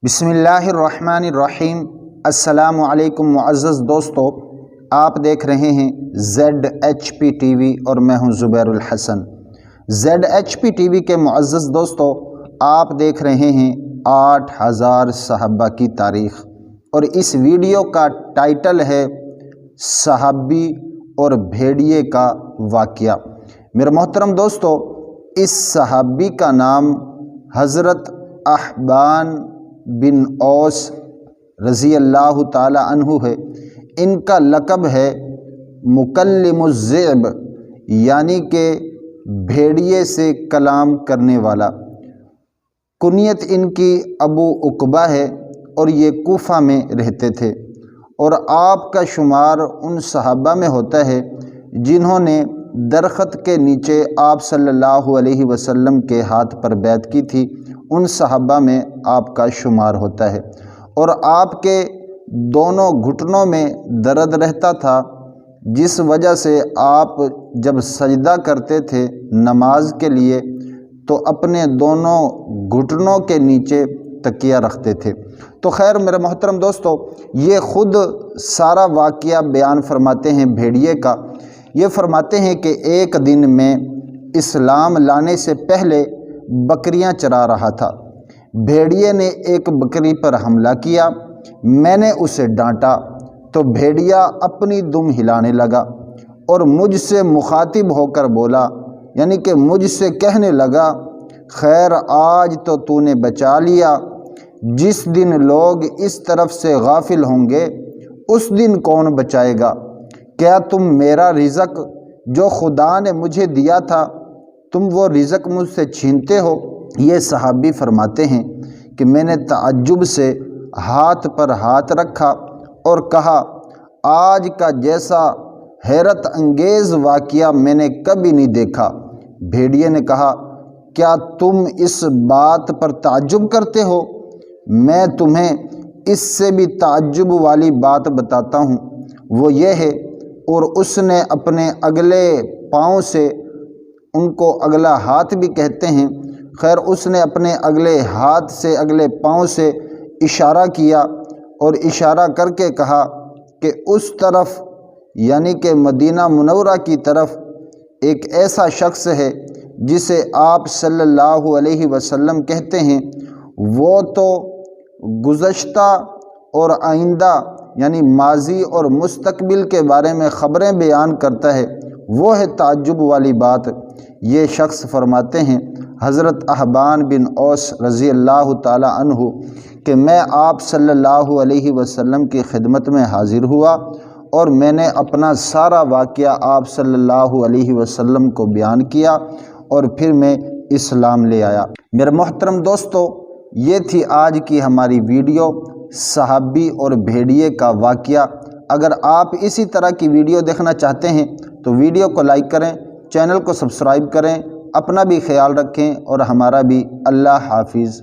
बिस्मिल्लाहिर्रहमानिर्रहीम। अस्सलामु अलैकुम मुअज़्ज़ज़ दोस्तों, आप देख रहे हैं ZHP TV और मैं हूं ज़ुबैरुल हसन। ZHP TV के मुअज़्ज़ज़ दोस्तों, आप देख रहे हैं 8000 सहाबा की तारीख़ और इस वीडियो का टाइटल है सहाबी और भेड़िए का वाक़या। मेरे मोहतरम दोस्तों, इस सहाबी का नाम हज़रत अहबान बिन औस रज़ी अल्लाह ताला अन्हु है। इनका लक़ब है मुकल्लिमुज़्ज़िब, यानी कि भेड़िए से कलाम करने वाला। कुनियत इनकी अबू उक़बा है और ये कूफ़ा में रहते थे और आपका शुमार उन सहाबा में होता है जिन्होंने दरख़त के नीचे आप सल्लल्लाहु अलैहि वसल्लम के हाथ पर बैत की थी। उन सहाबा में आपका शुमार होता है और आपके दोनों घुटनों में दर्द रहता था, जिस वजह से आप जब सजदा करते थे नमाज के लिए तो अपने दोनों घुटनों के नीचे तकिया रखते थे। तो खैर मेरे मोहतरम दोस्तों, ये ख़ुद सारा वाक़या बयान फरमाते हैं भेड़िए का। ये फरमाते हैं कि एक दिन में इस्लाम लाने से पहले बकरियां चरा रहा था। भेड़िए ने एक बकरी पर हमला किया। मैंने उसे डांटा तो भेड़िया अपनी दुम हिलाने लगा और मुझसे मुखातिब होकर बोला, यानी कि मुझसे कहने लगा, खैर आज तो तूने बचा लिया। जिस दिन लोग इस तरफ से गाफिल होंगे उस दिन कौन बचाएगा? क्या तुम मेरा रिज़्क जो खुदा ने मुझे दिया था, तुम वो रिज़्क मुझसे छीनते हो? ये सहाबी फरमाते हैं कि मैंने ताज्जुब से हाथ पर हाथ रखा और कहा, आज का जैसा हैरत अंगेज़ वाक़या मैंने कभी नहीं देखा। भेड़िए ने कहा, क्या तुम इस बात पर ताज्जुब करते हो? मैं तुम्हें इससे भी ताज्जुब वाली बात बताता हूँ। वो ये है, और उसने अपने अगले पाँव से, उनको अगला हाथ भी कहते हैं, खैर उसने अपने अगले हाथ से अगले पाँव से इशारा किया और इशारा करके कहा कि उस तरफ, यानी कि मदीना मुनव्वरा की तरफ एक ऐसा शख्स है जिसे आप सल्लल्लाहु अलैहि वसल्लम कहते हैं, वो तो गुज़श्ता और आइंदा यानी माजी और मुस्तकबिल के बारे में ख़बरें बयान करता है। वो है ताज्जुब वाली बात। ये शख्स फरमाते हैं हज़रत अहबान बिन औस रज़ी अल्लाह ताला अन्हु कि मैं आप सल्लल्लाहु अलैहि वसल्लम की खिदमत में हाज़िर हुआ और मैंने अपना सारा वाक़या आप सल्लल्लाहु अलैहि वसल्लम को बयान किया और फिर मैं इस्लाम ले आया। मेरे मोहतरम दोस्तों, ये थी आज की हमारी वीडियो सहाबी और भेड़िए का वाक़या। अगर आप इसी तरह की वीडियो देखना चाहते हैं तो वीडियो को लाइक करें, चैनल को सब्सक्राइब करें, अपना भी ख्याल रखें और हमारा भी। अल्लाह हाफिज़।